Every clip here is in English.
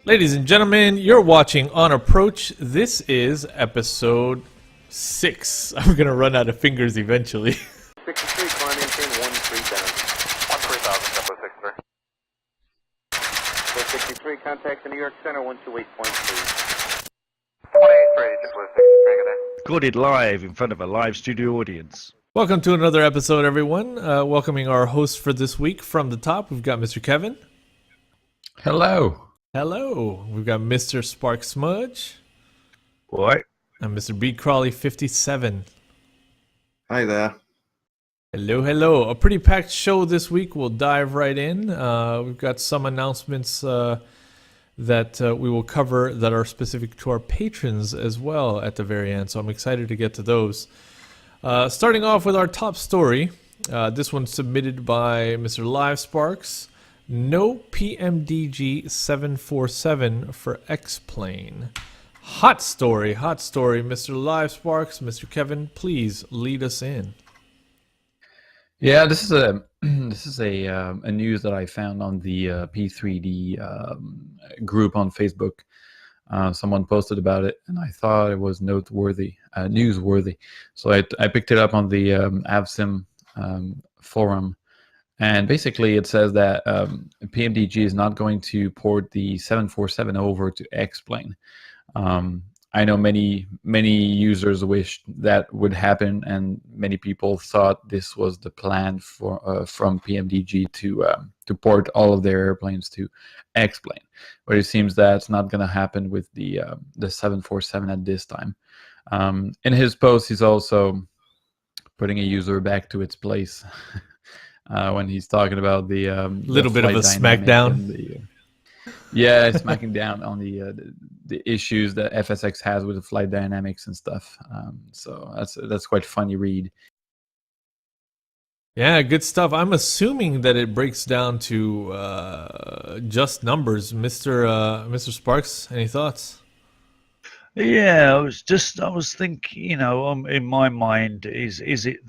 Ladies and gentlemen, you're watching On Approach. This is episode 6. I'm going to run out of fingers eventually. 63, climb maintain 13,000. 13,000, 63. 463, contact the New York Center, 128.3. 28 just with 63 again. Recorded live in front of a live studio audience. Welcome to another episode, everyone. Welcoming our host for this week. From the top, we've got Mr. Keven. Hello. Hello. We've got Mr. Spark Smudge. What? And Mr. B. Crawley 57. Hi there. Hello, hello. A pretty packed show this week. We'll dive right in. We've got some announcements that we will cover that are specific to our patrons as well at the very end. So I'm excited to get to those. Starting off with our top story. This one's submitted by Mr. Live Sparks. No PMDG 747 for Xplane. Hot story, Mr. Live Sparks, Mr. Keven, please lead us in. Yeah, this is a news that I found on the P3D group on Facebook. Someone posted about it, and I thought it was newsworthy. So I picked it up on the AvSim forum. And basically, it says that PMDG is not going to port the 747 over to Xplane. I know many users wish that would happen, and many people thought this was the plan for from PMDG to port all of their airplanes to Xplane. But it seems that's not going to happen with the 747 at this time. In his post, he's also putting a user back to its place. When he's talking about the little bit of a smackdown. Yeah, smacking down on the issues that FSX has with the flight dynamics and stuff. So that's quite a funny read. Yeah, good stuff. I'm assuming that it breaks down to just numbers. Mr. Sparks, any thoughts? Yeah, I was thinking, in my mind, is it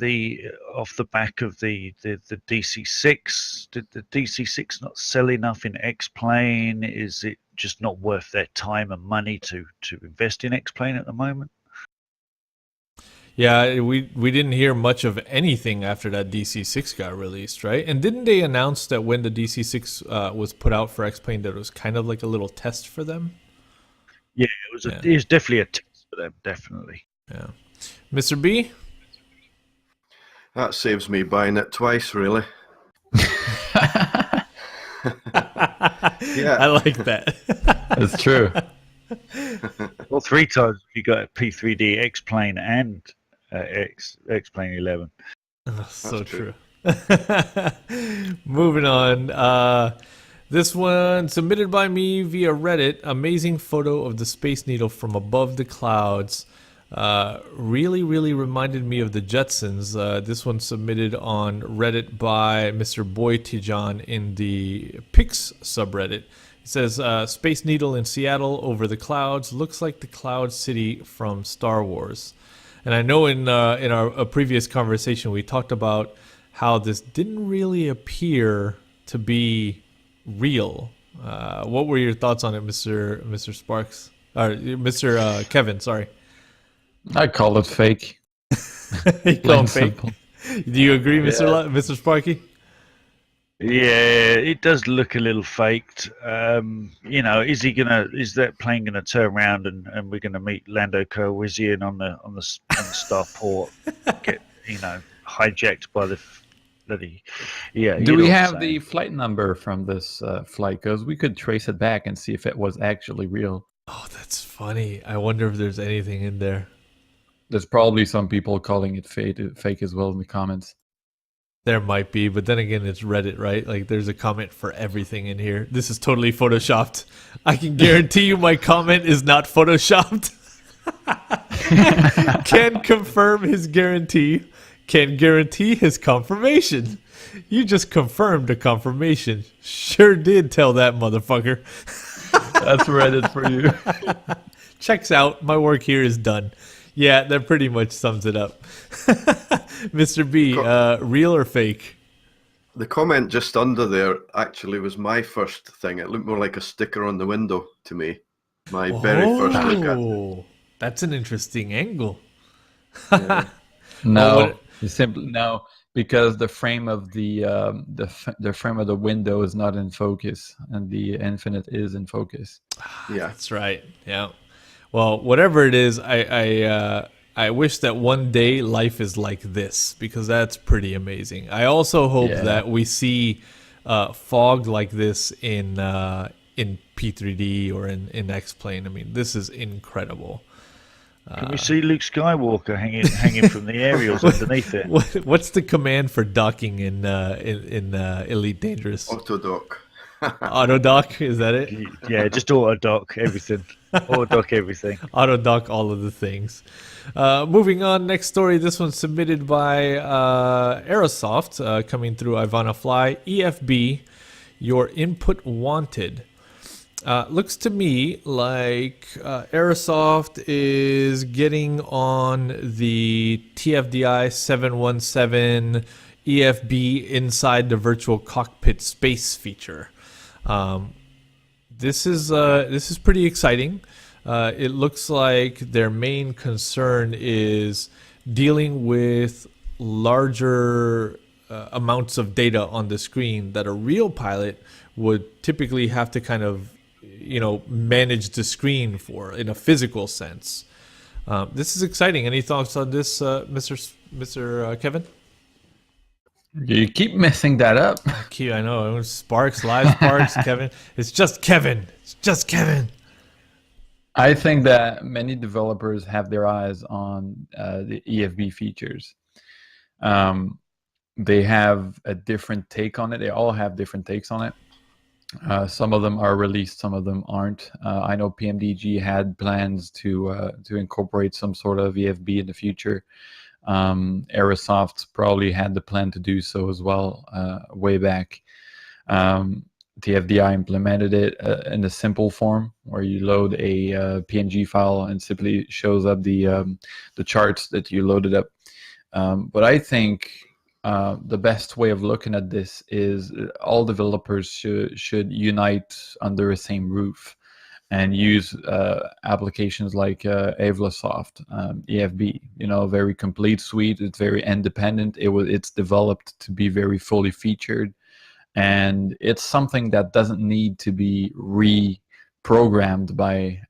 off the back of the DC6? Did the DC6 not sell enough in Xplane? Is it just not worth their time and money to invest in Xplane at the moment? Yeah, we didn't hear much of anything after that DC6 got released, right? And didn't they announce that when the DC6 was put out for Xplane that it was kind of like a little test for them? Yeah, it was definitely a test for them, definitely. Yeah. Mr. B? That saves me buying it twice, really. Yeah, I like that. that's true. Well, 3 times you got a P3D Xplane and Xplane 11. Oh, so That's true. Moving on. This one submitted by me via Reddit. Amazing photo of the Space Needle from above the clouds. Really reminded me of the Jetsons. This one submitted on Reddit by Mr. Boy Tijan in the Pix subreddit. It says, Space Needle in Seattle over the clouds. Looks like the Cloud City from Star Wars. And I know in our previous conversation we talked about how this didn't really appear to be real. What were your thoughts on it, Mr. Sparks? Or Mr. Keven, sorry. I call it fake. You call it fake? Do you agree, Mr. Sparky? Yeah, it does look a little faked. Is that plane gonna turn around and we're gonna meet Lando Calrissian on the starport, get hijacked by the bloody Do we have the flight number from this flight? Because we could trace it back and see if it was actually real. Oh, that's funny. I wonder if there's anything in there. There's probably some people calling it fake as well in the comments. There might be, but then again, it's Reddit, right? Like, there's a comment for everything in here. This is totally photoshopped. I can guarantee you my comment is not photoshopped. Can confirm his guarantee. Can guarantee his confirmation. You just confirmed a confirmation. Sure did tell that motherfucker. That's Reddit for you. Checks out. My work here is done. Yeah, that pretty much sums it up. Mr. B, real or fake? The comment just under there actually was my first thing. It looked more like a sticker on the window to me. My very first look at it. Oh, that's an interesting angle. Yeah. No, what- you simply no, because the frame of the frame of the window is not in focus, and the Infinite is in focus. Yeah. That's right. Yeah. Well, whatever it is, I wish that one day life is like this, because that's pretty amazing. I also hope Yeah. that we see fog like this in P3D or in Xplane. I mean, this is incredible. Can we see Luke Skywalker hanging from the aerials underneath it? What's the command for docking in Elite Dangerous? Autodock. Auto dock, is that it? Yeah, just auto dock everything. Auto dock everything. Auto dock all of the things. Moving on, next story. This one's submitted by Aerosoft, coming through Ivana Fly. EFB, your input wanted. Looks to me like Aerosoft is getting on the TFDI 717 EFB inside the virtual cockpit space feature. This is pretty exciting. It looks like their main concern is dealing with larger amounts of data on the screen that a real pilot would typically have to kind of, manage the screen for in a physical sense. This is exciting. Any thoughts on this, Mr. Kevin? You keep messing that up. I know. Sparks, live Sparks, Kevin. It's just Kevin. It's just Kevin. I think that many developers have their eyes on the EFB features. They have a different take on it. They all have different takes on it. Some of them are released, some of them aren't. I know PMDG had plans to incorporate some sort of EFB in the future. Aerosoft probably had the plan to do so as well way back. TFDI implemented it in a simple form where you load a PNG file and simply shows up the charts that you loaded up. But I think the best way of looking at this is all developers should unite under the same roof and use applications like Aerosoft, EFB. Very complete suite. It's very independent. It's developed to be very fully featured, and it's something that doesn't need to be reprogrammed by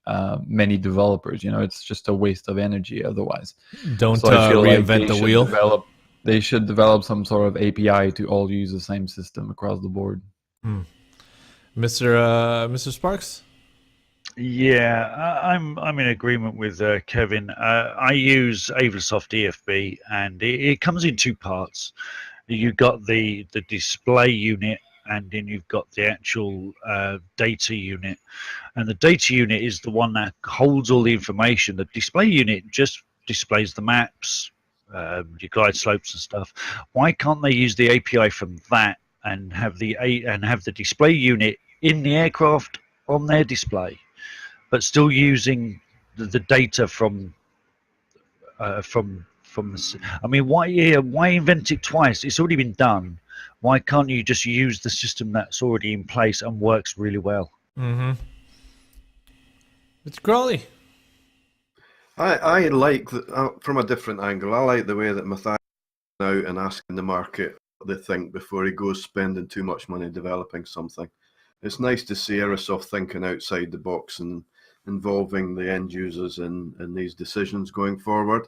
many developers. It's just a waste of energy otherwise. Don't So I feel like reinvent the wheel. They should develop some sort of API to all use the same system across the board. Mr. Sparks? Yeah, I'm in agreement with Kevin. I use Aviasoft EFB, and it comes in two parts. You've got the display unit, and then you've got the actual data unit. And the data unit is the one that holds all the information. The display unit just displays the maps, your glide slopes and stuff. Why can't they use the API from that and have the display unit in the aircraft on their display, but still using the data from the, I mean, why invent it twice? It's already been done. Why can't you just use the system that's already in place and works really well? Mr. Crawley? I like, from a different angle, I like the way that Matthias is out and asking the market what they think before he goes spending too much money developing something. It's nice to see Aerosoft thinking outside the box and involving the end users in these decisions going forward.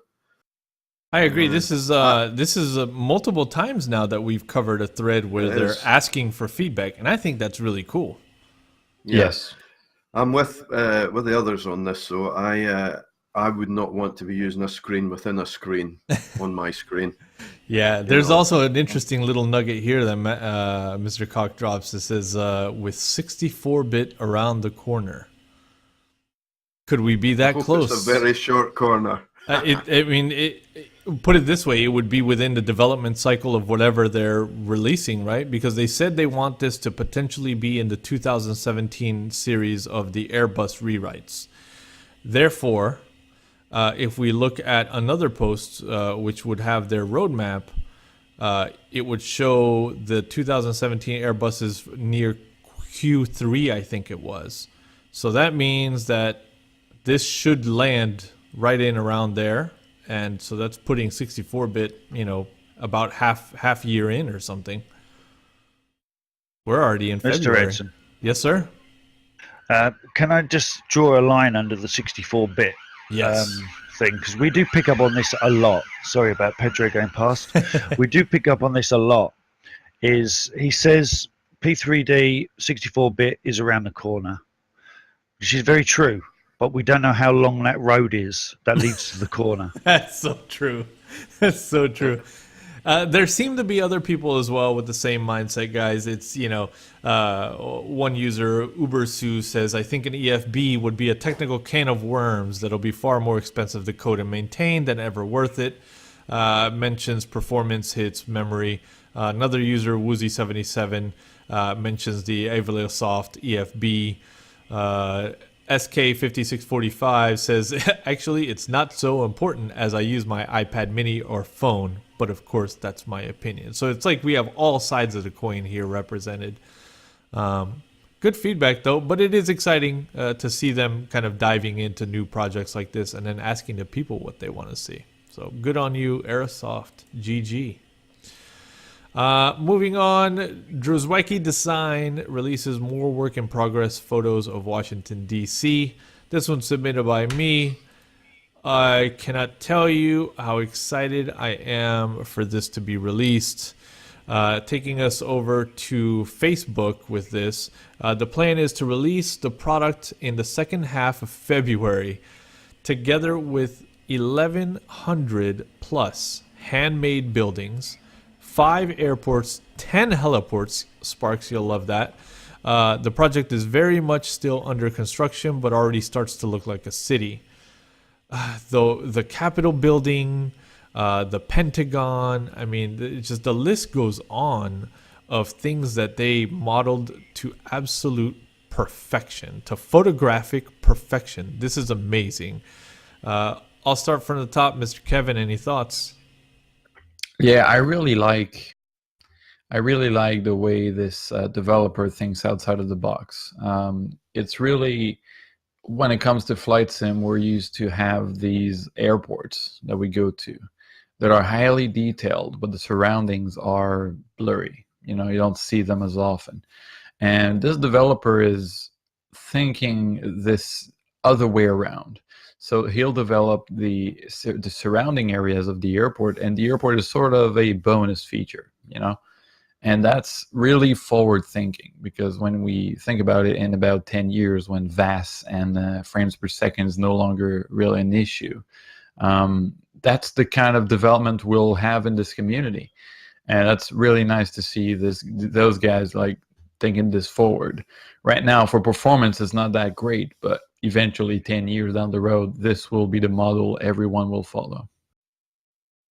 I agree. This is multiple times now that we've covered a thread where they're asking for feedback, and I think that's really cool. Yes. I'm with the others on this, so I would not want to be using a screen within a screen on my screen. Yeah, there's also an interesting little nugget here that Mr. Cock drops. It says, with 64-bit around the corner. Could we be that close? It's a very short corner. Put it this way, it would be within the development cycle of whatever they're releasing, right? Because they said they want this to potentially be in the 2017 series of the Airbus rewrites. Therefore, if we look at another post, which would have their roadmap, it would show the 2017 Airbuses near Q3, I think it was. So that means that this should land right in around there. And so that's putting 64-bit, about half year in or something. We're already in Mr. February. Edson, Yes, sir. can I just draw a line under the 64-bit Yes. thing? Because we do pick up on this a lot. Sorry about Pedro going past. We do pick up on this a lot. He says P3D 64-bit is around the corner, which is very true. But we don't know how long that road is that leads to the corner. That's so true. That's so true. There seem to be other people as well with the same mindset, guys. It's, one user, Ubersu, says, I think an EFB would be a technical can of worms that'll be far more expensive to code and maintain than ever worth it. Mentions performance hits memory. Another user, Woozy77, mentions the Aviator EFB. SK5645 says, actually, it's not so important as I use my iPad mini or phone, but of course, that's my opinion. So it's like we have all sides of the coin here represented. Good feedback, though, but it is exciting to see them kind of diving into new projects like this and then asking the people what they want to see. So good on you, Aerosoft. GG. Moving on, Drzewiecki Design releases more work in progress photos of Washington, D.C. This one's submitted by me. I cannot tell you how excited I am for this to be released. Taking us over to Facebook with this. The plan is to release the product in the second half of February, together with 1,100 plus handmade buildings, 5 airports, 10 heliports. Sparks, you'll love that. The project is very much still under construction, but already starts to look like a city. Though the Capitol building, the Pentagon, I mean, it's just the list goes on of things that they modeled to absolute perfection, to photographic perfection. This is amazing. I'll start from the top, Mr. Keven. Any thoughts? Yeah, I really like the way this developer thinks outside of the box. It's really, when it comes to flight sim, we're used to have these airports that we go to that are highly detailed, but the surroundings are blurry. You don't see them as often. And this developer is thinking this other way around. So he'll develop the surrounding areas of the airport, and the airport is sort of a bonus feature, And that's really forward thinking, because when we think about it in about 10 years, when VAS and frames per second is no longer really an issue, that's the kind of development we'll have in this community. And that's really nice to see those guys like thinking this forward. Right now, for performance, it's not that great, but eventually 10 years down the road, this will be the model everyone will follow.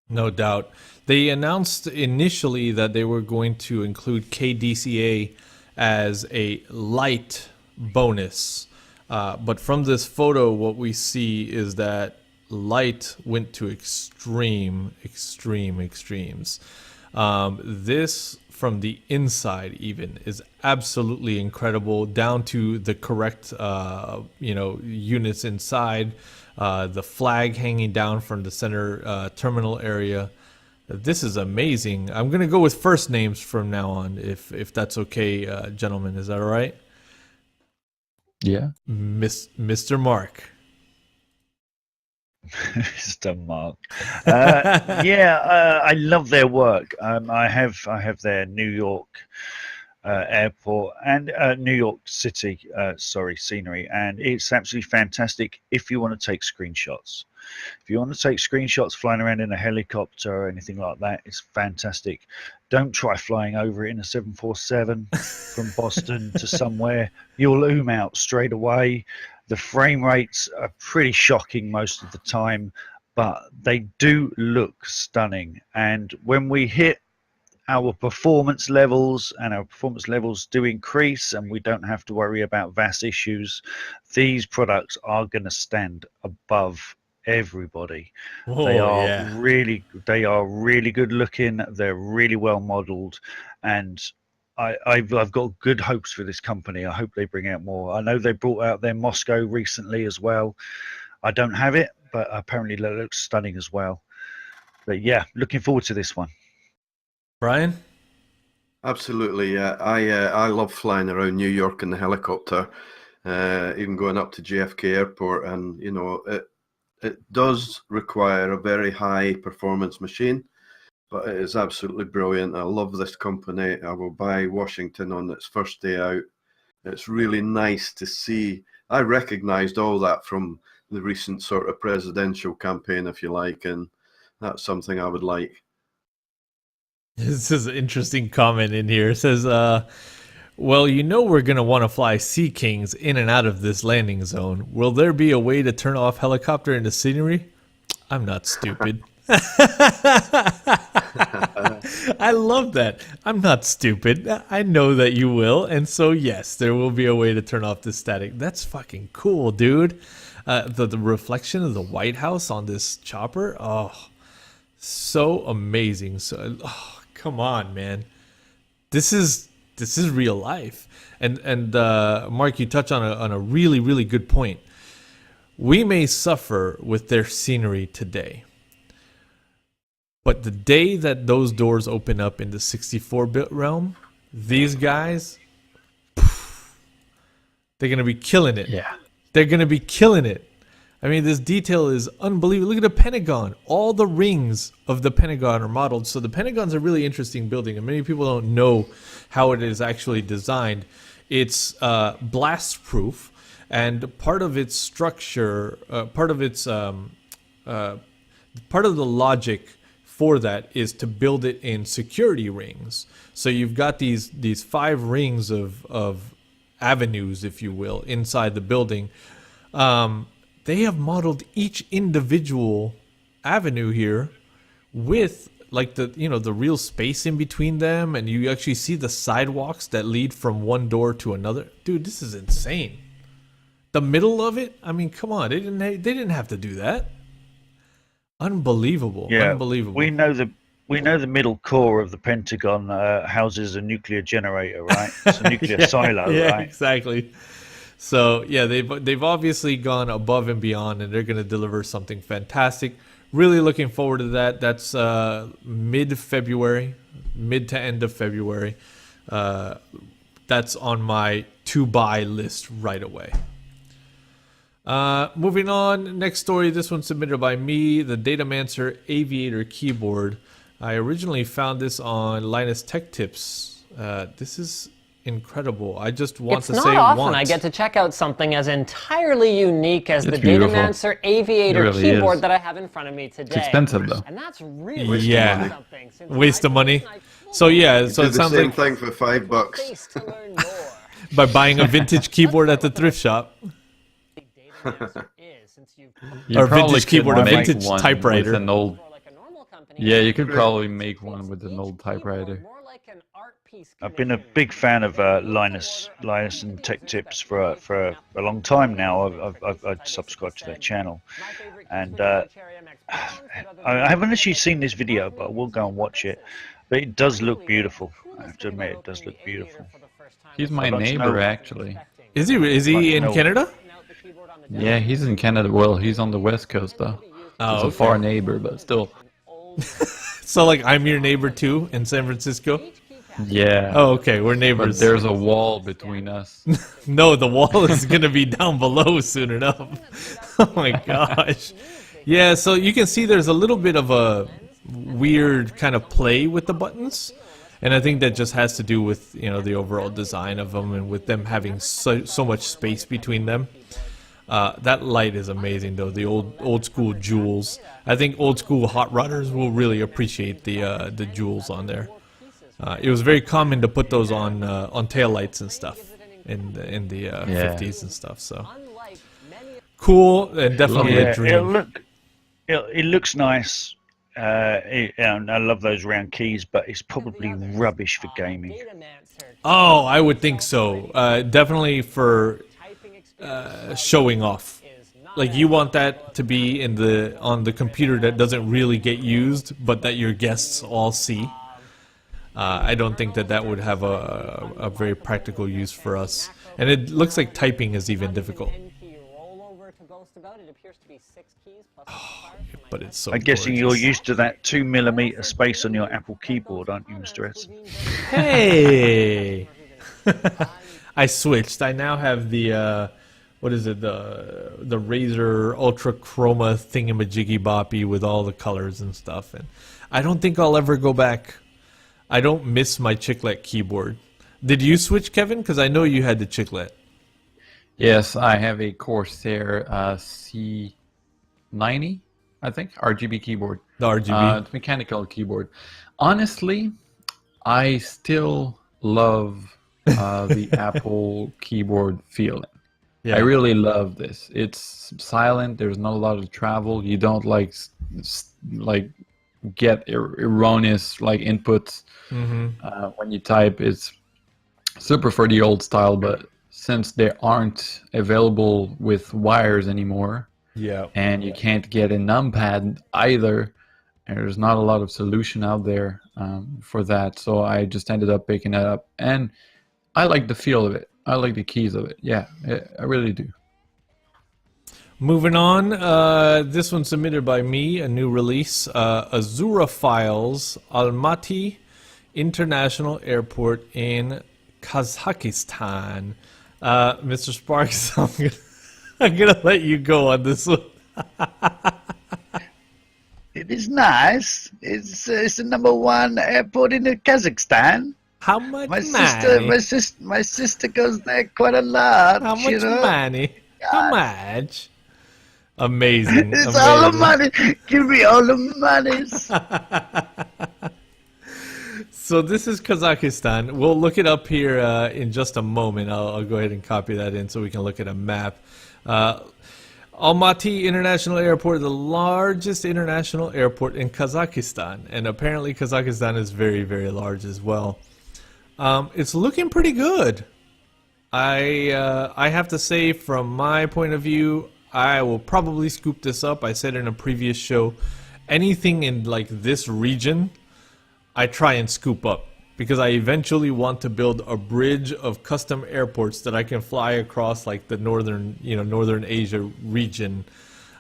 No doubt. They announced initially that they were going to include KDCA as a light bonus. But from this photo, what we see is that light went to extremes. This, from the inside even, is absolutely incredible, down to the correct units inside, the flag hanging down from the center terminal area. This is amazing. I'm gonna go with first names from now on, if that's okay, gentlemen. Is that all right? Yeah. Mr. Mark. Mr. Mark. I love their work. I have their New York airport and New York City, scenery, and it's absolutely fantastic if you want to take screenshots. If you want to take screenshots flying around in a helicopter or anything like that, it's fantastic. Don't try flying over it in a 747 from Boston to somewhere. You'll oom out straight away. The frame rates are pretty shocking most of the time, but they do look stunning. And when we hit our performance levels, and our performance levels do increase, and we don't have to worry about VAS issues, these products are going to stand above everybody. Oh, They are yeah. really good looking. They're really well modeled, and I've got good hopes for this company. I hope they bring out more. I know they brought out their Moscow recently as well. I don't have it, but apparently it looks stunning as well. But yeah, looking forward to this one. Brian? Absolutely, yeah. I love flying around New York in the helicopter, even going up to JFK Airport, and you know it does require a very high performance machine, but it is absolutely brilliant. I love this company. I will buy Washington on its first day out. It's really nice to see. I recognized all that from the recent sort of presidential campaign, if you like, and that's something I would like. This is an interesting comment in here. It says, well, you know we're going to want to fly Sea Kings in and out of this landing zone. Will there be a way to turn off helicopter into scenery? I'm not stupid. I love that. I'm not stupid. I know that you will. And so, yes, there will be a way to turn off the static. That's fucking cool, dude. The reflection of the White House on this chopper. Oh, so amazing. So, come on, man. This is real life. And Mark, you touch on a really, really good point. We may suffer with their scenery today, but the day that those doors open up in the 64-bit realm, these guys, they're going to be killing it. Yeah. They're going to be killing it. I mean, this detail is unbelievable. Look at the Pentagon. All the rings of the Pentagon are modeled. So the Pentagon's a really interesting building, and many people don't know how it is actually designed. It's blast-proof, and part of its structure, part of the logic for that is to build it in security rings. So you've got these 5 rings of avenues, if you will, inside the building. They have modeled each individual avenue here with like the real space in between them, and you actually see the sidewalks that lead from one door to another. Dude, this is insane. The middle of it, I mean, come on, they didn't have to do that. Unbelievable. Yeah, unbelievable. We know the middle core of the Pentagon houses a nuclear generator, right? It's a nuclear silo, yeah, right? Exactly. So yeah, they've obviously gone above and beyond, and they're going to deliver something fantastic. Really looking forward to that. That's mid-February, mid to end of February. That's on my to-buy list right away. Moving on, next story. This one submitted by me, the Datamancer Aviator keyboard. I originally found this on Linus Tech Tips. This is incredible. I just want to say It's not often I get to check out something as entirely unique as the beautiful. Datamancer Aviator really keyboard is. that I have in front of me today. It's expensive though. And that's really Yeah. something. Since Waste I of money. personally So yeah, so Do it the sounds same like thing for $5. space to learn more. by buying a vintage keyboard at the thrift shop. Datamancer is, since you've You Or probably vintage could keyboard, a make vintage one typewriter. with an old. more like a normal company. Yeah, you could probably make one with an old typewriter. More like an art piece I've been a commission. big fan of Linus and Tech Tips for a long time now. I've subscribed to their channel, and I haven't actually seen this video, but I will go and watch it. But it does look beautiful. I have to admit, it does look beautiful. He's my I'd like to neighbor know- actually. Is he in No. Canada? Yeah, he's in Canada. Well, he's on the West Coast though. Oh, He's a okay. far neighbor, but still. So like I'm your neighbor too in San Francisco? Yeah. Oh, okay, we're But neighbors. there's a wall between us. No, the wall is gonna be down below soon enough. Oh my gosh. Yeah, so you can see there's a little bit of a weird kind of play with the buttons, and I think that just has to do with the overall design of them and with them having so much space between them. That light is amazing though. The old school jewels. I think old school hot rodders will really appreciate the jewels on there. It was very common to put those on taillights and stuff in the 50s and stuff. So cool and definitely a dream. It looks nice. And I love those round keys, but it's probably rubbish for gaming. Oh, I would think so. Definitely for showing off. like you want that to be on the computer that doesn't really get used, but that your guests all see. I don't think that would have a very practical use for us. And it looks like typing is even difficult. But it's so I'm guessing gorgeous. you're used to that 2mm space on your Apple keyboard, aren't you, Mr. S? Hey! I switched. I now have the what is it? The Razer Ultra Chroma thingamajiggy boppy with all the colors and stuff. And I don't think I'll ever go back. I don't miss my chiclet keyboard. Did you switch, Kevin? Because I know you had the chiclet. Yes, I have a Corsair C90, I think, RGB keyboard. The RGB. It's mechanical keyboard. Honestly, I still love the Apple keyboard feeling. Yeah. I really love this. It's silent. There's not a lot of travel. You don't like get erroneous like inputs when you type. It's super for the old style, but since they aren't available with wires anymore, Yeah. and you can't get a numpad either, and there's not a lot of solution out there for that, so I just ended up picking that up, and I like the feel of it. I like the keys of it. Yeah, I really do. Moving on, this one submitted by me, a new release, Azurafiles, Almaty International Airport in Kazakhstan. Mr. Sparks, I'm gonna let you go on this one. It is nice. It's the #1 airport in Kazakhstan. How much My money? sister goes there quite a lot. How much you know? money? How much? Amazing. It's amazing. all the money. Give me all the monies. So this is Kazakhstan. We'll look it up here in just a moment. I'll go ahead and copy that in so we can look at a map. Almaty International Airport, the largest international airport in Kazakhstan. And apparently Kazakhstan is very, very large as well. It's looking pretty good. I have to say, from my point of view, I will probably scoop this up. I said in a previous show, anything in like this region, I try and scoop up, because I eventually want to build a bridge of custom airports that I can fly across like the northern Asia region,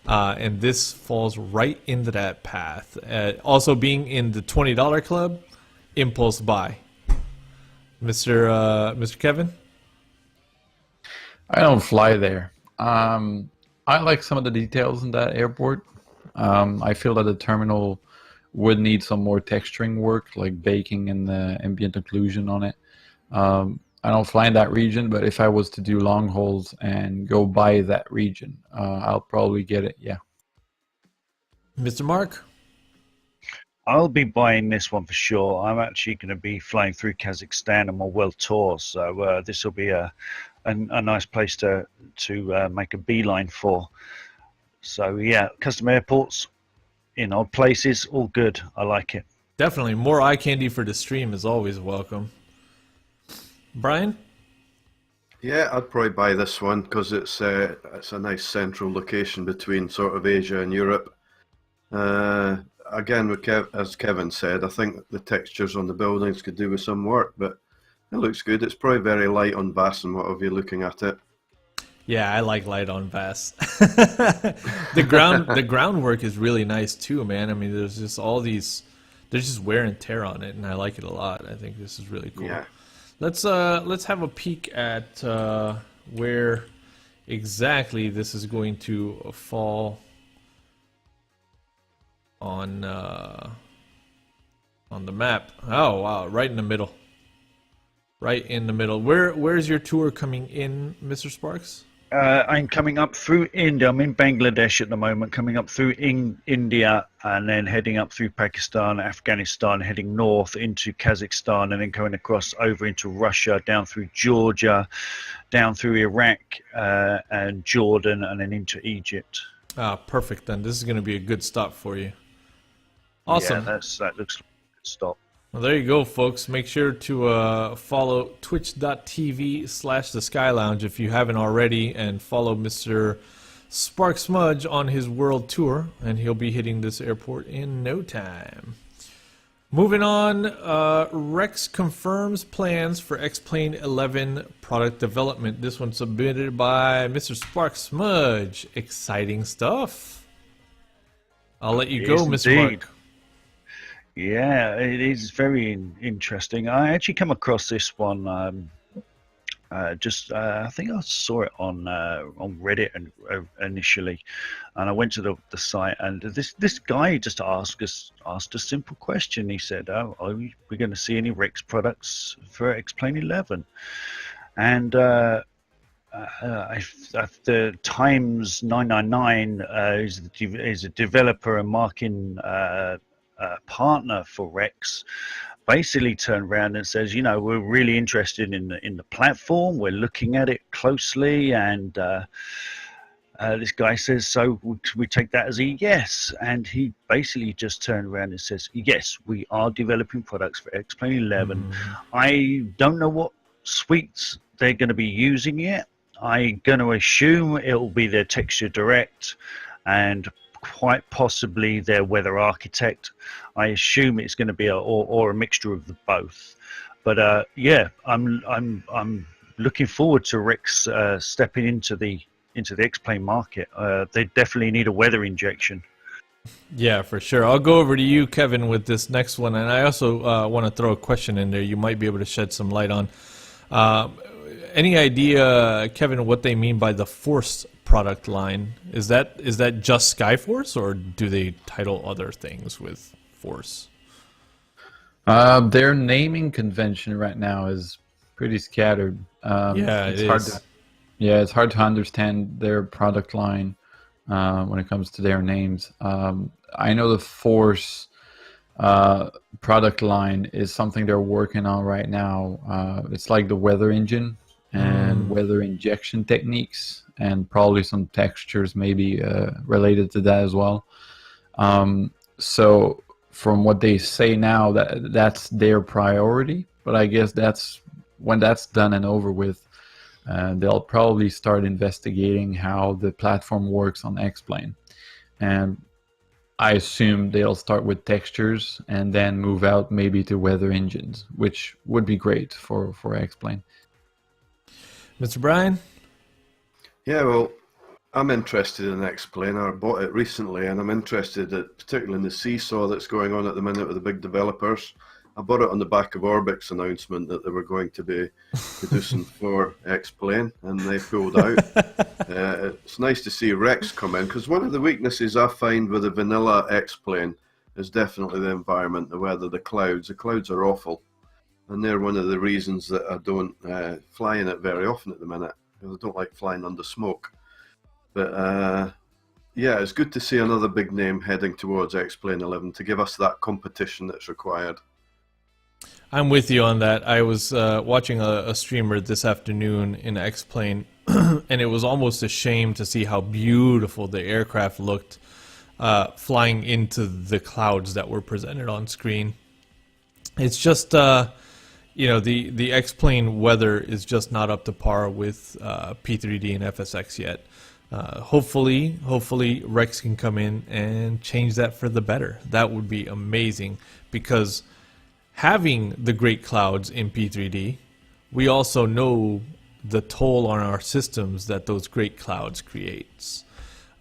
and this falls right into that path. Also being in the $20 club, impulse buy. Mr. Kevin? I don't fly there. I like some of the details in that airport. I feel that the terminal would need some more texturing work, like baking and the ambient occlusion on it. I don't fly in that region, but if I was to do long hauls and go by that region, I'll probably get it, yeah. Mr. Mark? I'll be buying this one for sure. I'm actually going to be flying through Kazakhstan on my world tour, so this will be a nice place to make a beeline for. So yeah, custom airports in odd places, all good. I like it. Definitely. More eye candy for the stream is always welcome. Brian? Yeah, I'd probably buy this one because it's a nice central location between sort of Asia and Europe. Again, as Kevin said, I think the textures on the buildings could do with some work, but it looks good. It's probably very light on VAS and whatever you're looking at it. Yeah, I like light on VAS. The groundwork is really nice too, man. I mean, there's just there's just wear and tear on it, and I like it a lot. I think this is really cool. Yeah. Let's have a peek at where exactly this is going to fall on the map. Oh wow, right in the middle. Right in the middle. Where's your tour coming in, Mr. Sparks? I'm coming up through India. I'm in Bangladesh at the moment, coming up through India and then heading up through Pakistan, Afghanistan, heading north into Kazakhstan, and then going across over into Russia, down through Georgia, down through Iraq and Jordan, and then into Egypt. Ah, perfect then. This is going to be a good stop for you. Awesome. Yeah, that looks like a good stop. Well, there you go, folks. Make sure to follow twitch.tv/TheSkyLounge if you haven't already, and follow Mr. Spark Smudge on his world tour, and he'll be hitting this airport in no time. Moving on, Rex confirms plans for Xplane 11 product development. This one submitted by Mr. Spark Smudge. Exciting stuff. I'll let you go, Mr. Mark. Yeah, it is very interesting. I actually come across this one. I think I saw it on Reddit initially, and I went to the site, and this guy just asked a simple question. He said, "Oh, are we going to see any Rex products for Xplane 11?" And the Times 999 is a developer and marketing partner for Rex. Basically turned around and says, we're really interested in the platform. We're looking at it closely, and this guy says, so we take that as a yes. And he basically just turned around and says, yes, we are developing products for Xplane 11. I don't know what suites they're going to be using yet. I'm going to assume it will be their Texture Direct and quite possibly their Weather Architect. I assume it's going to be or a mixture of the both. But yeah, I'm looking forward to Rex stepping into the Xplane market. They definitely need a weather injection. Yeah, for sure. I'll go over to you, Kevin, with this next one, and I also want to throw a question in there. You might be able to shed some light on. Any idea, Kevin, what they mean by the Force product line? Is that just Skyforce, or do they title other things with Force? Their naming convention right now is pretty scattered. It's hard to understand their product line when it comes to their names. I know the Force product line is something they're working on right now. It's like the weather engine and weather injection techniques, and probably some textures maybe related to that as well. So from what they say now, that's their priority. But I guess that's when that's done and over with, they'll probably start investigating how the platform works on Xplane. And I assume they'll start with textures and then move out maybe to weather engines, which would be great for Xplane. Mr. Brian? Yeah, well, I'm interested in Xplane. I bought it recently, and I'm interested, particularly in the seesaw that's going on at the minute with the big developers. I bought it on the back of Orbic's announcement that they were going to be producing for Xplane, and they pulled out. It's nice to see Rex come in, because one of the weaknesses I find with the vanilla Xplane is definitely the environment, the weather, the clouds. The clouds are awful, and they're one of the reasons that I don't fly in it very often at the minute, because I don't like flying under smoke. But yeah, it's good to see another big name heading towards Xplane 11 to give us that competition that's required. I'm with you on that. I was watching a streamer this afternoon in Xplane, and it was almost a shame to see how beautiful the aircraft looked flying into the clouds that were presented on screen. It's just, the Xplane weather is just not up to par with P3D and FSX yet. Hopefully Rex can come in and change that for the better. That would be amazing, because having the great clouds in P3D, we also know the toll on our systems that those great clouds creates.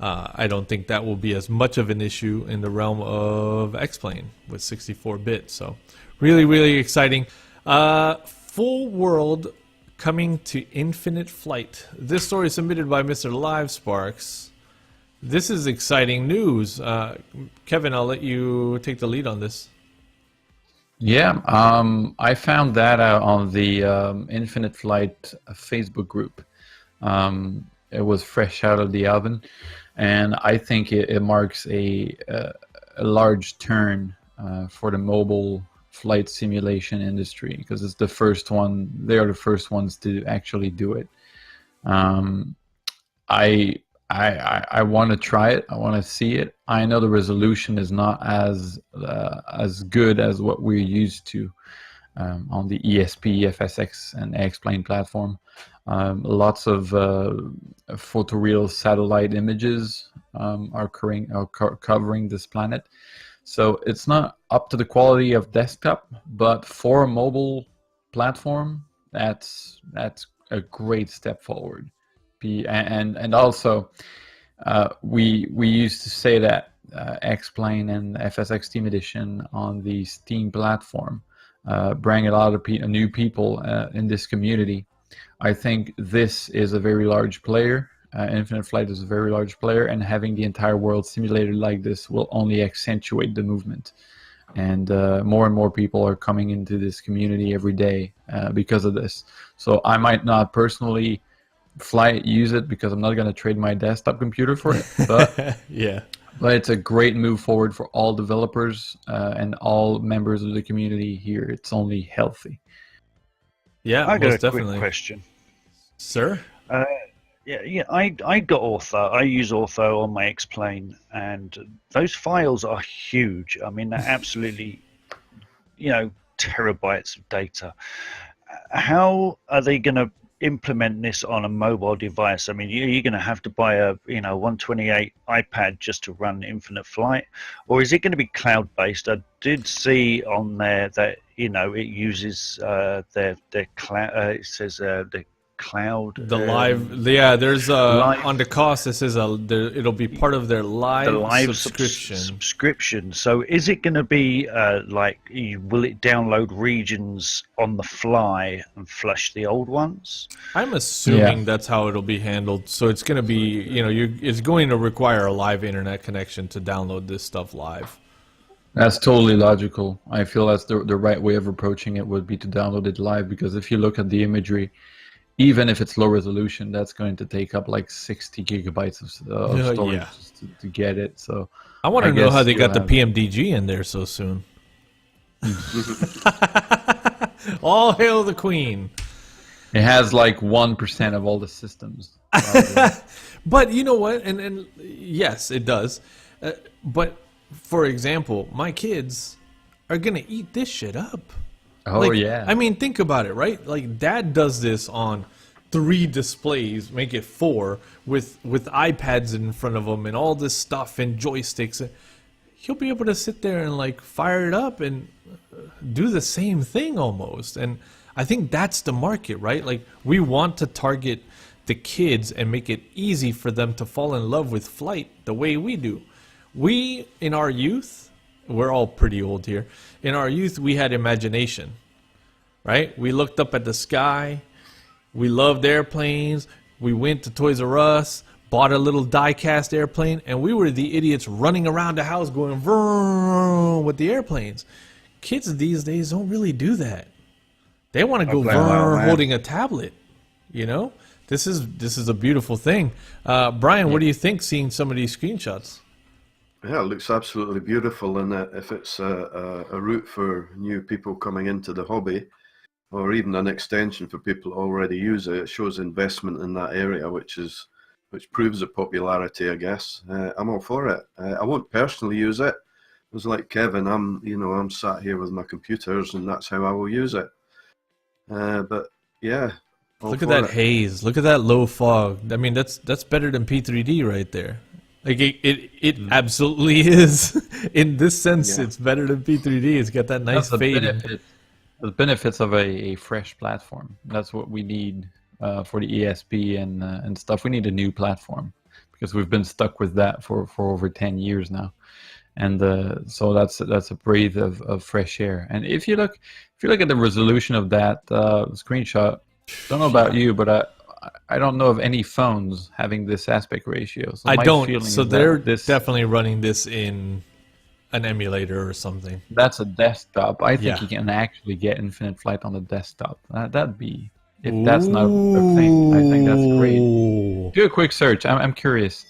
I don't think that will be as much of an issue in the realm of Xplane with 64-bit. So really, really exciting. Full world coming to infinite flight. This story is submitted by Mr. Live Sparks. This is exciting news. Kevin, I'll let you take the lead on this. Yeah, I found that out on the Infinite Flight Facebook group. It was fresh out of the oven, and I think it marks a large turn for the mobile flight simulation industry, because it's the first one. They are the first ones to actually do it. I want to try it. I want to see it. I know the resolution is not as good as what we're used to on the ESP, FSX, and Xplane platform. Lots of photoreal satellite images are covering this planet. So it's not up to the quality of desktop, but for a mobile platform, that's a great step forward. And also, we used to say that Xplane and FSX Team Edition on the Steam platform bring a lot of new people in this community. I think this is a very large player. Infinite Flight is a very large player, and having the entire world simulated like this will only accentuate the movement. And more people are coming into this community every day because of this. So I might not personally use it because I'm not going to trade my desktop computer for it. But yeah. But it's a great move forward for all developers and all members of the community here. It's only healthy. Yeah, I got most a definitely. quick question, Sir? Yeah. I got Ortho. I use Ortho on my Xplane, and those files are huge. I mean, they're absolutely, terabytes of data. How are they going to implement this on a mobile device? I mean, you're going to have to buy a 128 iPad just to run Infinite Flight, or is it going to be cloud-based? I did see on there that it uses their cloud. It says the cloud. The live, yeah. There's live, on the cost. It says it'll be part of their live subscription. Subscription. So is it going to be will it download regions on the fly and flush the old ones? I'm assuming that's how it'll be handled. So it's going to be, it's going to require a live internet connection to download this stuff live. That's totally logical. I feel that's the right way of approaching it would be to download it live, because if you look at the imagery, even if it's low resolution, that's going to take up like 60 gigabytes of storage to get it. So I want to know how they got the PMDG in there so soon. All hail the Queen. It has like 1% of all the systems. But you know what? And yes, it does. But for example, my kids are going to eat this shit up. Oh, yeah. I mean, think about it, right? Like, Dad does this on 3 displays, make it 4, with iPads in front of him and all this stuff and joysticks. He'll be able to sit there and, like, fire it up and do the same thing almost. And I think that's the market, right? Like, we want to target the kids and make it easy for them to fall in love with flight the way we do. We, in our youth, we're all pretty old here. In our youth, we had imagination, right? We looked up at the sky. We loved airplanes. We went to Toys R Us, bought a little die-cast airplane, and we were the idiots running around the house going vroom with the airplanes. Kids these days don't really do that. They want to go vroom holding a tablet, This is a beautiful thing. Brian, what do you think seeing some of these screenshots? Yeah, it looks absolutely beautiful, and if it's a route for new people coming into the hobby, or even an extension for people who already use it, it shows investment in that area, which proves the popularity, I guess. I'm all for it. I won't personally use it. It was like Kevin. I'm sat here with my computers, and that's how I will use it. But yeah. Look at that haze. Look at that low fog. I mean, that's better than P3D right there. Like it absolutely is. In this sense, it's better than P3D. It's got that nice fade. The benefits of a fresh platform. That's what we need for the ESP and stuff. We need a new platform because we've been stuck with that for over 10 years now. And so that's a breath of fresh air. And if you look at the resolution of that screenshot, don't know about you, but I don't know of any phones having this aspect ratio. So I don't. So they're definitely running this in an emulator or something. That's a desktop. I think you can actually get Infinite Flight on the desktop. That'd be, if that's not a thing, I think that's great. Do a quick search. I'm curious.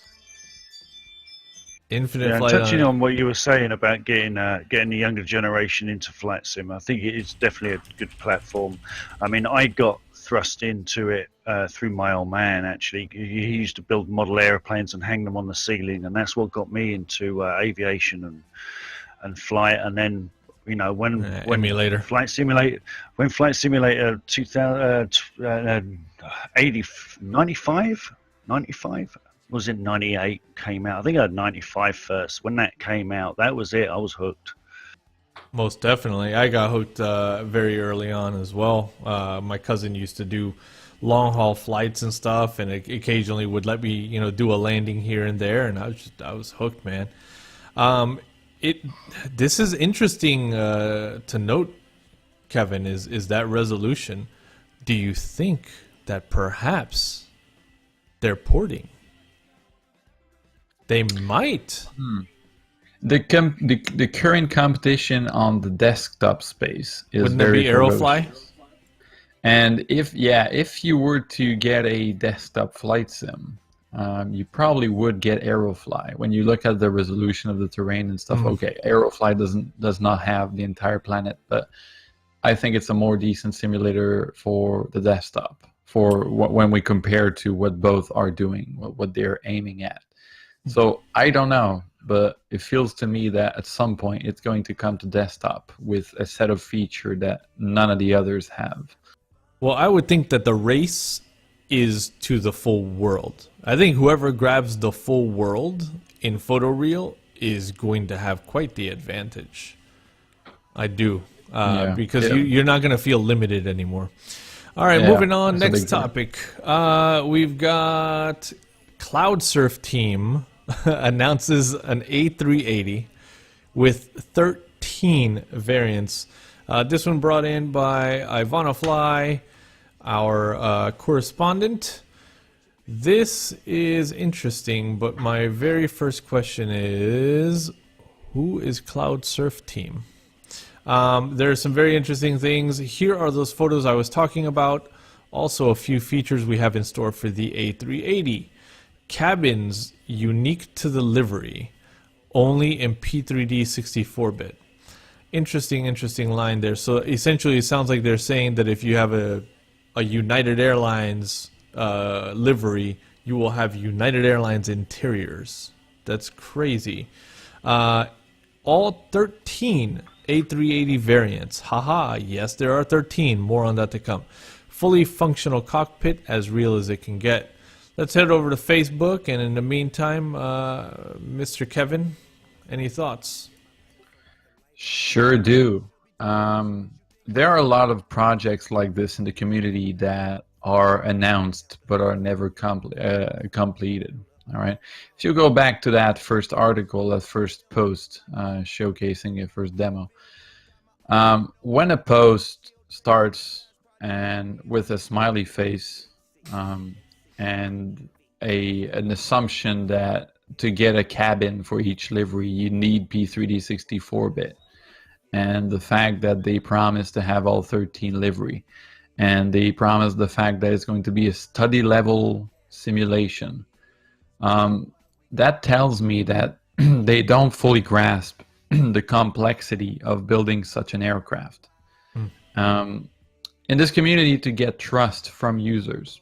Infinite Flight. Touching on what you were saying about getting the younger generation into flight sim, I think it is definitely a good platform. I mean, I got thrust into it through my old man. Actually, he used to build model airplanes and hang them on the ceiling, and that's what got me into aviation and flight. And then You know, when emulator. Flight Simulator 95 was it 98 came out. I think I had 95 first. When that came out, that was it. I was hooked. Most definitely. I got hooked very early on as well. My cousin used to do long haul flights and stuff, and occasionally would let me, do a landing here and there, and I was hooked, man. This is interesting to note, Kevin, is that resolution. Do you think that perhaps they're porting? They might. The current competition on the desktop space is Wouldn't it very be Aerofly? ferocious. And if you were to get a desktop flight sim, you probably would get Aerofly. When you look at the resolution of the terrain and stuff, okay, Aerofly does not have the entire planet, but I think it's a more decent simulator for the desktop for when we compare to what both are doing, what they're aiming at. So I don't know, but it feels to me that at some point it's going to come to desktop with a set of feature that none of the others have. Well, I would think that the race is to the full world. I think whoever grabs the full world in photoreal is going to have quite the advantage. I do. Because you're not going to feel limited anymore. All right, moving on. Next topic. We've got CloudSurf team announces an A380 with 13 variants. This one brought in by Ivanafly, our correspondent. This is interesting, but my very first question is, who is CloudSurf team? There are some very interesting things. Here are those photos I was talking about. Also, a few features we have in store for the A380. Cabins unique to the livery, only in P3D 64-bit. Interesting line there. So essentially, it sounds like they're saying that if you have a United Airlines livery, you will have United Airlines interiors. That's crazy. All 13 A380 variants. Haha, yes, there are 13. More on that to come. Fully functional cockpit, as real as it can get. Let's head over to Facebook, and in the meantime, Mr. Kevin, any thoughts? Sure do. There are a lot of projects like this in the community that are announced but are never completed. All right. If you go back to that first article, that first post showcasing your first demo, when a post starts and with a smiley face and an assumption that to get a cabin for each livery you need P3D 64-bit, and the fact that they promise to have all 13 livery, and they promise the fact that it's going to be a study level simulation, that tells me that they don't fully grasp the complexity of building such an aircraft. In this community, to get trust from users,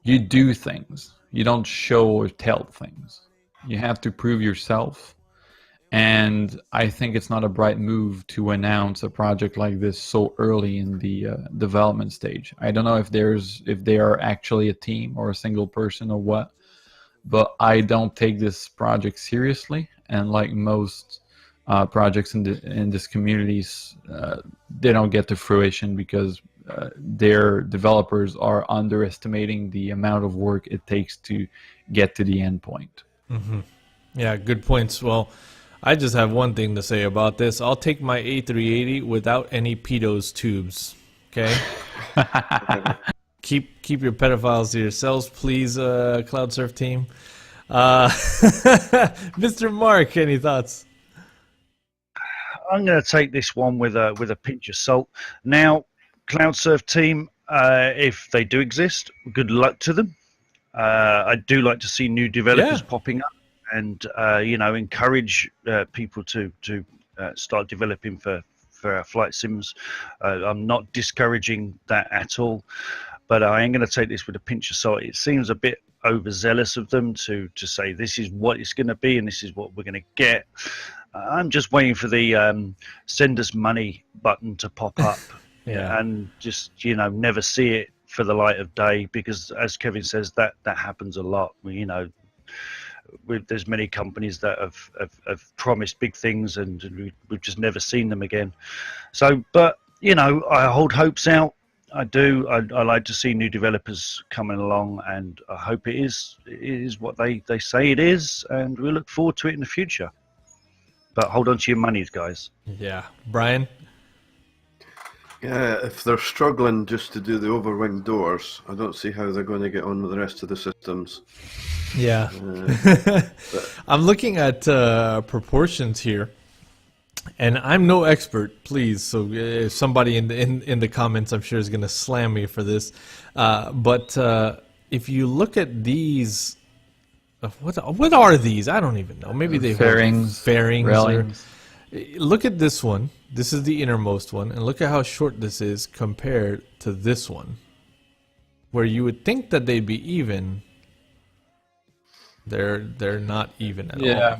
you do things. You don't show or tell things. You have to prove yourself. And I think it's not a bright move to announce a project like this so early in the development stage. I don't know if they are actually a team or a single person or what, but I don't take this project seriously. And like most projects in this communities, they don't get to fruition because their developers are underestimating the amount of work it takes to get to the end point. Yeah, good points. Well, I just have one thing to say about this. I'll take my A380 without any pedos tubes. Okay? Keep your pedophiles to yourselves, please, CloudSurf team. Mr. Mark, any thoughts? I'm going to take this one with a pinch of salt. Now, CloudSurf team, if they do exist, good luck to them. I do like to see new developers popping up, and encourage people to start developing for flight sims. I'm not discouraging that at all, but I am going to take this with a pinch of salt. It seems a bit overzealous of them to say this is what it's going to be and this is what we're going to get. I'm just waiting for the send us money button to pop up. Yeah. And just never see it for the light of day, because as Kevin says, that happens a lot. There's many companies that have promised big things, and we've just never seen them again. So, but I hold hopes out. I do. I like to see new developers coming along, and I hope it is what they say it is, and we look forward to it in the future. But hold on to your monies, guys. Yeah. Brian? Yeah, if they're struggling just to do the overwing doors, I don't see how they're going to get on with the rest of the systems. Yeah. I'm looking at proportions here, and I'm no expert, please. So if somebody in the comments, I'm sure, is going to slam me for this. But if you look at these, what are these? I don't even know. Maybe they fairings, railings. Look at this one. This is the innermost one, and look at how short this is compared to this one, where you would think that they'd be even. They're not even at all. Yeah.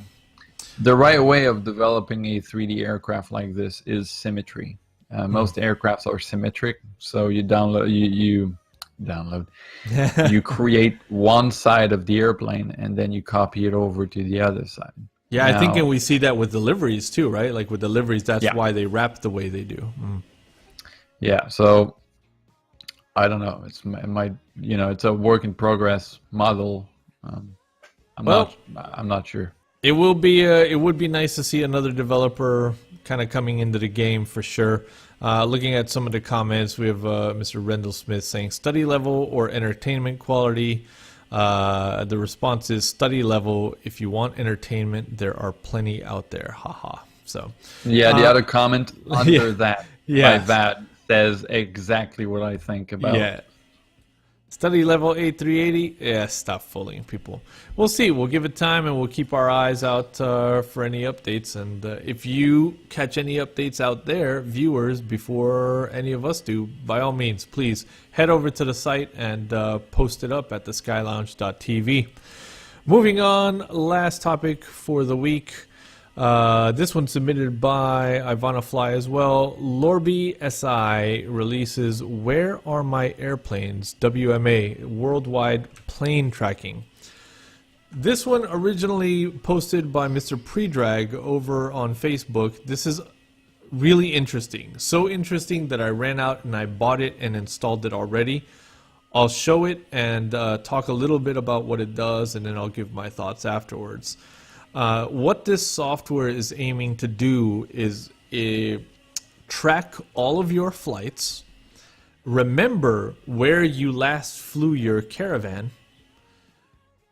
The right way of developing a 3D aircraft like this is symmetry. Most aircrafts are symmetric, so you you create one side of the airplane and then you copy it over to the other side. Yeah, I think we see that with deliveries too, right? Like with deliveries, that's why they wrap the way they do. Yeah, so I don't know. It's a work in progress model. I'm not sure. It would be nice to see another developer kind of coming into the game for sure. Looking at some of the comments, we have Mr. Rendell Smith saying study level or entertainment quality. The response is study level. If you want entertainment, there are plenty out there. Haha. So the other comment under that by that says exactly what I think about. Yeah. Study level A380. Yeah, stop fooling people. We'll see. We'll give it time, and we'll keep our eyes out for any updates. And if you catch any updates out there, viewers, before any of us do, by all means, please head over to the site and post it up at TheSkyLounge.tv. Moving on, last topic for the week. This one submitted by Ivana Fly as well. Lorby SI releases Where Are My Airplanes? WMA, Worldwide Plane Tracking. This one originally posted by Mr. Predrag over on Facebook. This is really interesting. So interesting that I ran out and I bought it and installed it already. I'll show it and talk a little bit about what it does, and then I'll give my thoughts afterwards. What this software is aiming to do is track all of your flights, remember where you last flew your Caravan,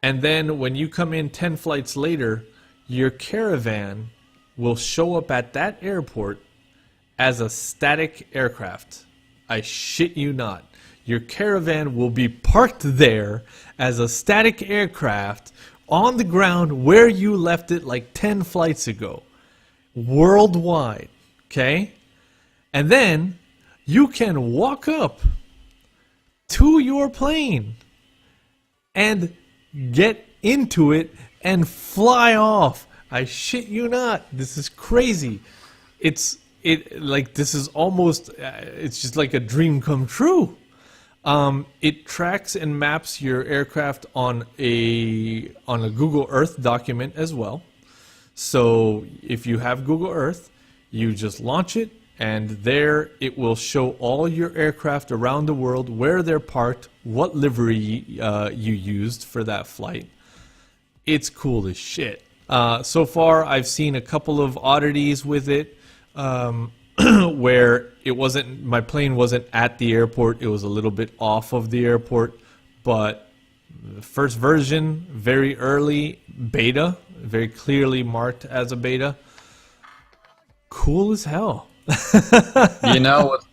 and then when you come in 10 flights later, your Caravan will show up at that airport as a static aircraft. I shit you not. Your Caravan will be parked there as a static aircraft on the ground where you left it like 10 flights ago, worldwide, okay? And then you can walk up to your plane and get into it and fly off. I shit you not. This is crazy. This is almost, it's just like a dream come true. It tracks and maps your aircraft on a Google Earth document as well. So if you have Google Earth, you just launch it, and there it will show all your aircraft around the world, where they're parked, what livery you used for that flight. It's cool as shit. So far, I've seen a couple of oddities with it. Where my plane wasn't at the airport, it was a little bit off of the airport, but the first version, very early, beta, very clearly marked as a beta. Cool as hell. You know what?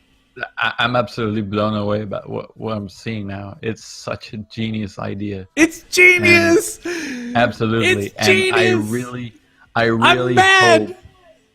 I'm absolutely blown away about what I'm seeing now. It's such a genius idea. It's genius! Absolutely. It's genius! And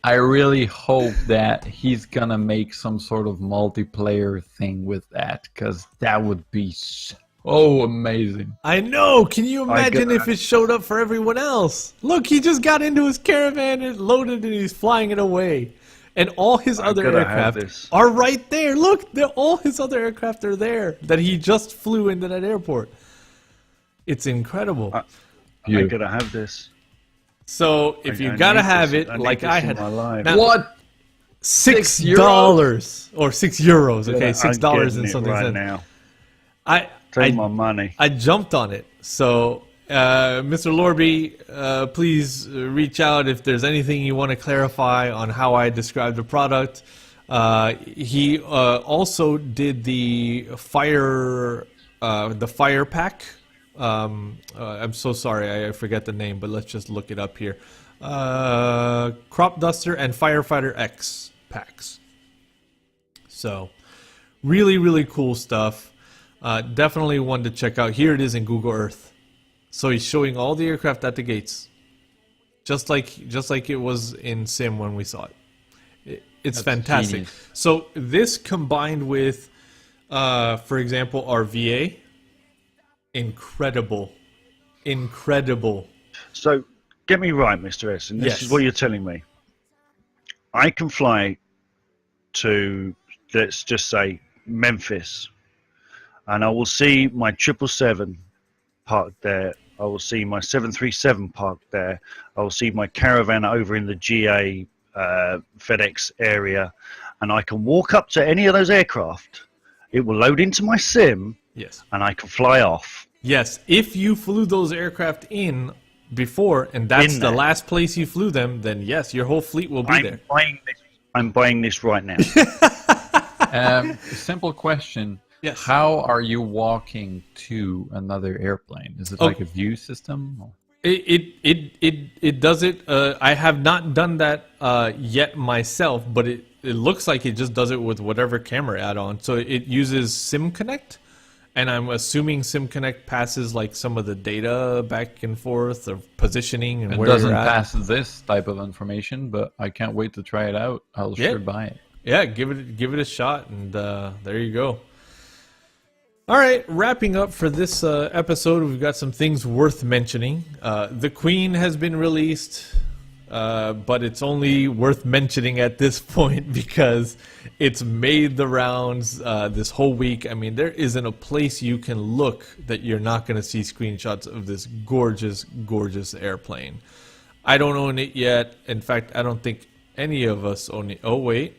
I really hope that he's gonna make some sort of multiplayer thing with that, because that would be so Oh, amazing. I know. Can you imagine gotta- if it showed up for everyone else? Look, he just got into his caravan and loaded and he's flying it away. And all his other gotta have aircraft this. are right there. Look, all his other aircraft are there that he just flew into that airport. It's incredible. I Beautiful. gotta have this. So if you I gotta need have this. it, I need like this I in had, my life. now, What? $6 or €6. Okay, I'm $6 and getting it something right cents. now. I Take my money. I jumped on it. So, Mr. Lorby, please reach out if there's anything you want to clarify on how I described the product. He also did the fire pack. I'm so sorry, I forget the name, but let's just look it up here. Crop Duster and Firefighter X packs. So, really, really cool stuff. Definitely one to check out. Here it is in Google Earth. So he's showing all the aircraft at the gates, just like it was in Sim when we saw it. It's That's fantastic. genius. So this combined with, for example, our VA, incredible. So, get me right, Mr. S, and this Yes. is what you're telling me. I can fly to, let's just say, Memphis, and I will see my 777 parked there. I will see my 737 parked there. I will see my Caravan over in the GA FedEx area, and I can walk up to any of those aircraft. It will load into my sim, Yes. and I can fly off. Yes, if you flew those aircraft in before, and that's In the there. last place you flew them, then yes, your whole fleet will be there. I'm buying this right now. Simple question. Yes. How are you walking to another airplane? Is it like a view system? Or? It does it. I have not done that yet myself, but it looks like it just does it with whatever camera add-on. So it uses SimConnect, and I'm assuming SimConnect passes like some of the data back and forth of positioning and It where doesn't you're at. pass this type of information, but I can't wait to try it out. I'll sure buy it. Yeah, give it a shot, and there you go. All right, wrapping up for this episode, we've got some things worth mentioning. The Queen has been released, but it's only worth mentioning at this point because it's made the rounds this whole week. I mean, there isn't a place you can look that you're not going to see screenshots of this gorgeous, gorgeous airplane. I don't own it yet. In fact, I don't think any of us own it. Oh, wait.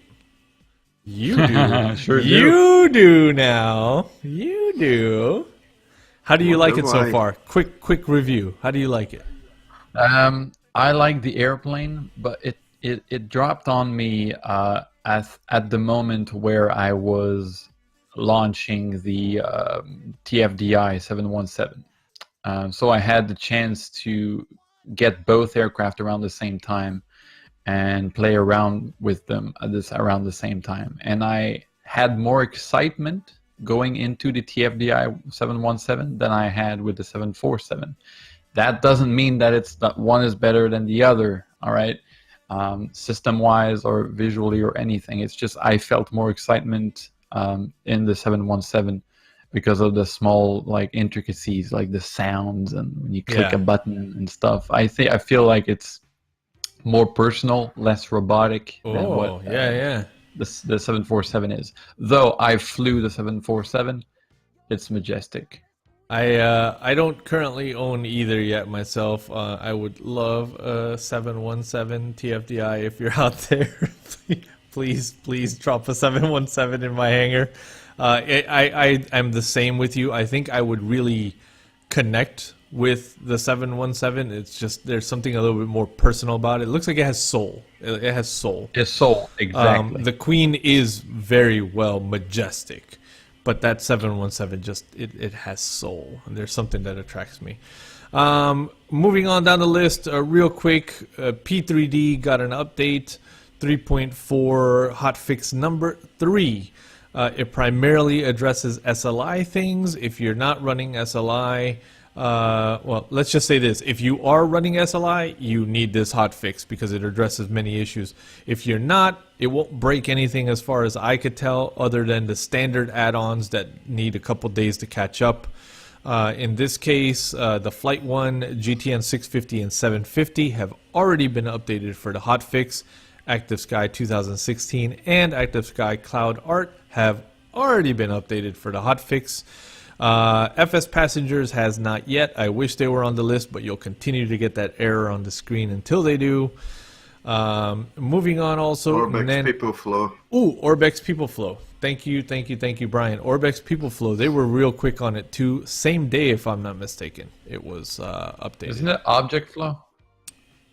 You do. Sure do. You do now. You do. How do you What like do it so I? far? Quick review. How do you like it? I like the airplane, but it dropped on me at the moment where I was launching the TFDI 717. So I had the chance to get both aircraft around the same time and play around with them around the same time. And I had more excitement going into the TFDI 717 than I had with the 747. That doesn't mean that one is better than the other, all right? System-wise or visually or anything. It's just I felt more excitement in the 717 because of the small like intricacies, like the sounds and when you click a button and stuff. I feel like it's more personal, less robotic than what the 747 is. Though I flew the 747, it's majestic. I don't currently own either yet myself. I would love a 717 TFDI if you're out there. please drop a 717 in my hangar. I'm the same with you. I think I would really connect with the 717. It's just there's something a little bit more personal about it. It looks like it has soul. It has soul. It's soul, exactly. The Queen is very well majestic, but that 717 just it has soul, and there's something that attracts me. Moving on down the list, real quick, P3D got an update, 3.4 hotfix number 3. It primarily addresses SLI things. If you're not running SLI, well, let's just say this. If you are running SLI, you need this hotfix because it addresses many issues. If you're not, it won't break anything as far as I could tell other than the standard add-ons that need a couple days to catch up. In this case, the Flight 1, GTN 650 and 750 have already been updated for the hotfix. Active Sky 2016 and Active Sky Cloud Art have already been updated for the hotfix. FS Passengers has not yet. I wish they were on the list, but you'll continue to get that error on the screen until they do. Moving on also. Orbex People Flow. Ooh, Orbex People Flow. Thank you, Brian. Orbex People Flow. They were real quick on it too. Same day, if I'm not mistaken. It was updated. Isn't it Object Flow?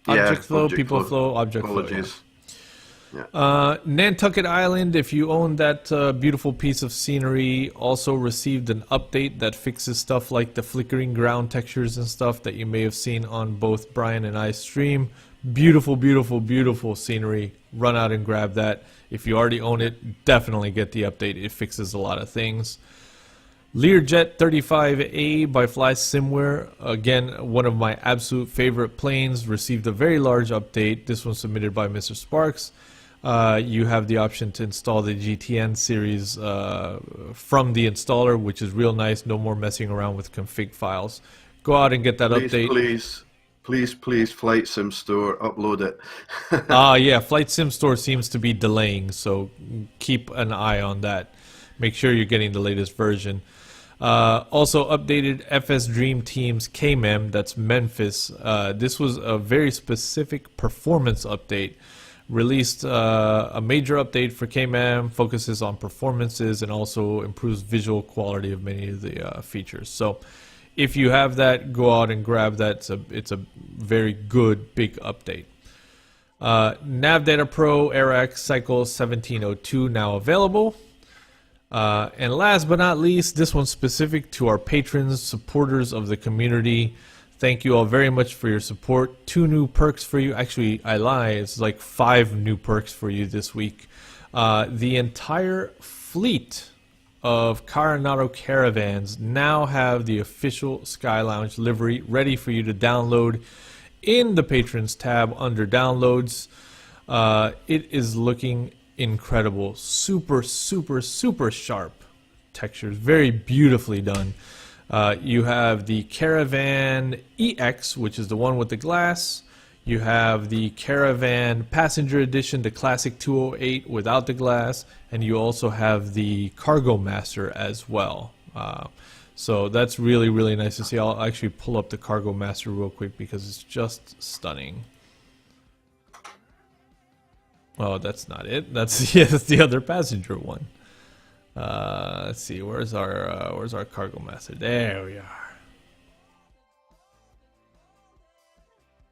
Object Flow, Object People Flow, Object Flow. Apologies. Nantucket Island, if you own that beautiful piece of scenery, also received an update that fixes stuff like the flickering ground textures and stuff that you may have seen on both Brian and I's stream. Beautiful, beautiful, beautiful scenery. Run out and grab that. If you already own it, definitely get the update. It fixes a lot of things. Learjet 35A by FlySimware, again, one of my absolute favorite planes, received a very large update. This one submitted by Mr. Sparks. You have the option to install the GTN series from the installer, which is real nice. No more messing around with config files. Go out and get that update. Please, Flight Sim Store, upload it. Yeah, Flight Sim Store seems to be delaying, so keep an eye on that. Make sure you're getting the latest version. Also updated FS Dream Team's KMEM, that's Memphis. This was a very specific performance update. Released a major update for KMEM, focuses on performances and also improves visual quality of many of the features. So if you have that, go out and grab that. It's a very good big update. NavData Pro AirX Cycle 1702 now available. And last but not least, this one's specific to our patrons, supporters of the community. Thank you all very much for your support. 2 new perks for you. Actually, I lie. It's like 5 new perks for you this week. The entire fleet of Coronado Caravans now have the official Sky Lounge livery ready for you to download in the Patrons tab under Downloads. It is looking incredible. Super, super, super sharp textures. Very beautifully done. You have the Caravan EX, which is the one with the glass. You have the Caravan Passenger Edition, the Classic 208 without the glass. And you also have the Cargo Master as well. So that's really, really nice to see. I'll actually pull up the Cargo Master real quick because it's just stunning. Oh, that's not it. That's, yeah, that's the other passenger one. Let's see, where's our Cargo Master? There we are.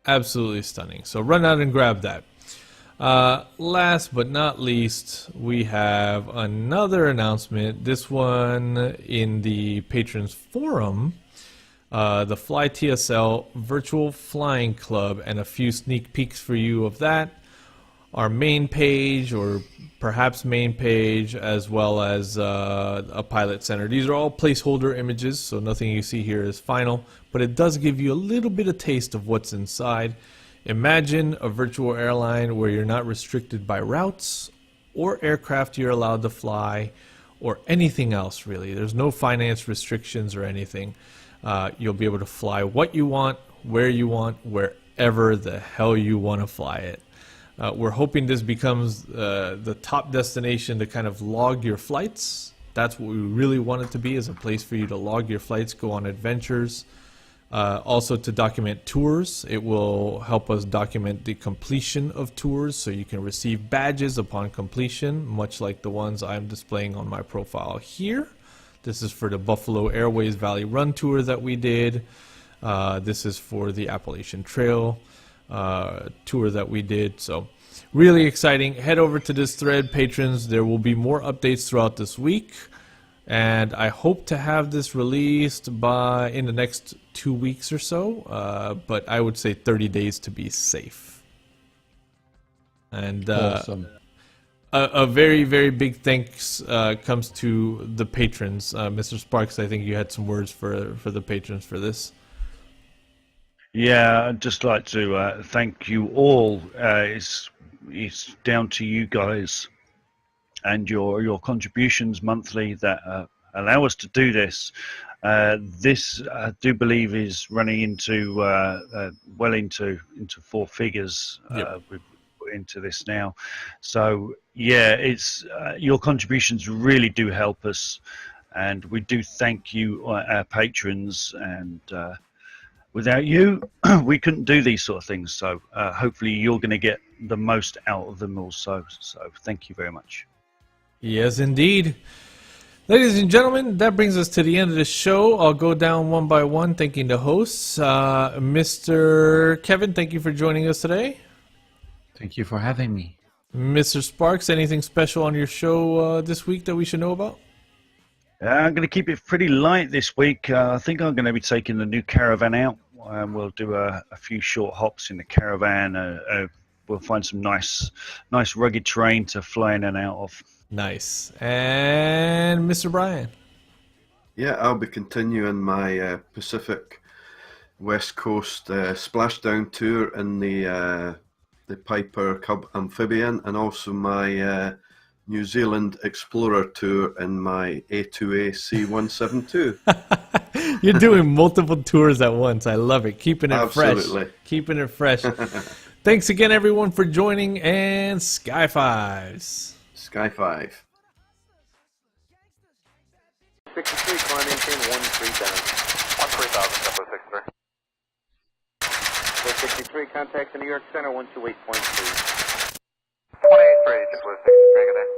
Absolutely stunning. So run out and grab that. Last but not least, we have another announcement. This one in the Patrons Forum. The Fly TSL Virtual Flying Club, and a few sneak peeks for you of that. Our main page, or perhaps main page, as well as a pilot center. These are all placeholder images, so nothing you see here is final, but it does give you a little bit of taste of what's inside. Imagine a virtual airline where you're not restricted by routes or aircraft you're allowed to fly or anything else really. There's no finance restrictions or anything. You'll be able to fly what you want, where you want, wherever the hell you want to fly it. We're hoping this becomes the top destination to kind of log your flights. That's what we really want it to be, is a place for you to log your flights, go on adventures. Also to document tours. It will help us document the completion of tours, so you can receive badges upon completion, much like the ones I'm displaying on my profile here. This is for the Buffalo Airways Valley Run tour that we did. This is for the Appalachian Trail tour that we did. So really exciting. Head over to this thread, patrons. There will be more updates throughout this week, and I hope to have this released in the next 2 weeks or so, but I would say 30 days to be safe. And Awesome. A very, very big thanks comes to the patrons. Mr. Sparks, I think you had some words for the patrons for this. Yeah, I'd just like to thank you all. It's down to you guys and your contributions monthly that allow us to do this. This I do believe is running into well into four figures. Yep. We've put into this now, so yeah, it's your contributions really do help us, and we do thank you, our patrons, and without you, we couldn't do these sort of things. So hopefully you're going to get the most out of them also. So thank you very much. Yes, indeed. Ladies and gentlemen, that brings us to the end of the show. I'll go down one by one, thanking the hosts. Mr. Keven, thank you for joining us today. Thank you for having me. Mr. Sparks, anything special on your show this week that we should know about? I'm going to keep it pretty light this week. I think I'm going to be taking the new Caravan out. We'll do a few short hops in the Caravan. We'll find some nice rugged terrain to fly in and out of. Nice. And Mr. Brian? Yeah, I'll be continuing my Pacific West Coast splashdown tour in the Piper Cub amphibian, and also my New Zealand Explorer tour in my A2A C172. You're doing multiple tours at once. I love it. Keeping it Absolutely. fresh. Keeping it fresh. Thanks again, everyone, for joining, and Sky Fives. Sky 5. 63, climb maintain 13 down. 13,000, Tempo 63. 63, contact the New York Center 128.3. 28 for Agent Blue 63, good day.